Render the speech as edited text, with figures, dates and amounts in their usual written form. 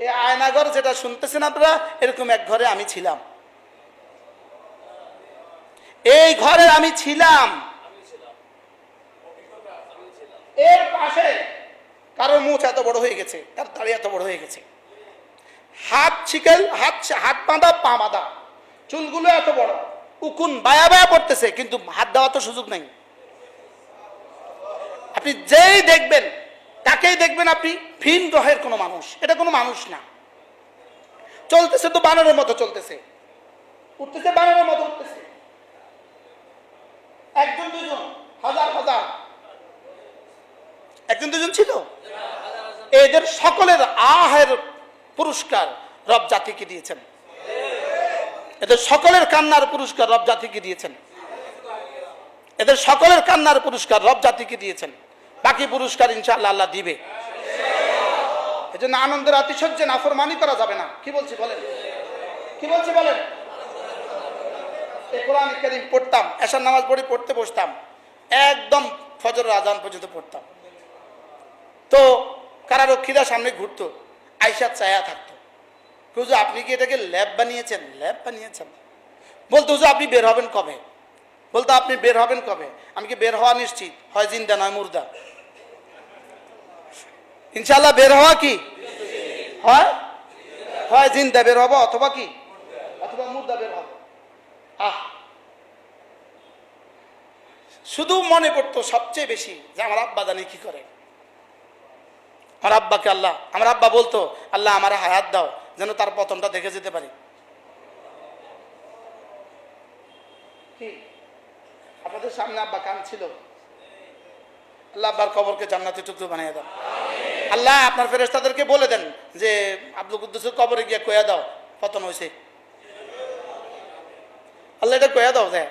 এই আয়নাঘর যেটা শুনতেছেন আপনারা, এরকম এক ঘরে আমি ছিলাম। এই ঘরে আমি ছিলাম। এর পাশে কারোর মুখ এত বড় হয়ে গেছে, তার দাড়ি এত বড় হয়ে গেছে, হাত ছিকেল, হাত বাঁধা, পা বাঁধা, চুলগুলো এত বড়, উকুন বায়া বায়া পড়তেছে, কিন্তু হাত দেওয়া তো সুযোগ নাই। আপনি যেই দেখবেন, তাকেই দেখবেন আপনি ভিন গ্রহের কোনো মানুষ, এটা কোনো মানুষ না। চলতেছে তো বানরের মতো চলতেছে, উঠতেছে বানরের মতো উঠতেছে, একজন দুজন, হাজার হাজার, একজন দুজন ছিল। এদের সকলের আহের পুরস্কার রব জাতিকে দিয়েছেন, এদের সকলের কান্নার পুরস্কার রব জাতিকে দিয়েছেন, এদের সকলের কান্নার পুরস্কার রব জাতিকে দিয়েছেন। বাকি পুরস্কার ইনশাআল্লাহ আল্লাহ দিবে। এজন্য আনন্দের আতিশয্যে নাফরমানি করা যাবে না। কি বলছি বলেন, কি বলছি বলেন। এই কোরআন কারীম পড়তাম, এশার নামাজ পড়ে পড়তে বসতাম, একদম ফজরের আজান পর্যন্ত পড়তাম। তো কারারক্ষীরা সামনে ঘুরতো, আয়সা চায়া থাকতো, হুজুর আপনি কি এটাকে ল্যাব বানিয়েছেন? ল্যাব বানিয়েছেন। বলতো হুজুর আপনি বের হবেন কবে? বলতো আপনি বের হবেন কবে? আমি কি বের হওয়া নিশ্চিত, হয় জিন্দা নয় মুর্দা। ইনশাআল্লাহ বের হওয়া কি হয়? হয় জিন্দা বের হবো, অথবা কি, অথবা মুর্দা বের হবো। শুধু মনে পড়তো সবচেয়ে বেশি যে আমার আব্বা জানে কি করে। আমার আব্বাকে আল্লাহ, আমার আব্বা বলতো আল্লাহ আমার হায়াত দাও যেন তার পতনটা দেখে যেতে পারি। কি আপনাদের সামনে আব্বা কাঁদছিল, আল্লাহ আব্বার কবরকে জান্নাতের টুকরো বানিয়ে দাও। আল্লাহ আপনার ফেরেশতাদেরকে বলে দেন যে আব্দুল কুদ্দুসের কবরে গিয়ে কয়া দাও পতন হয়েছে। আল্লাহ এটা কয়া দাও, দেয়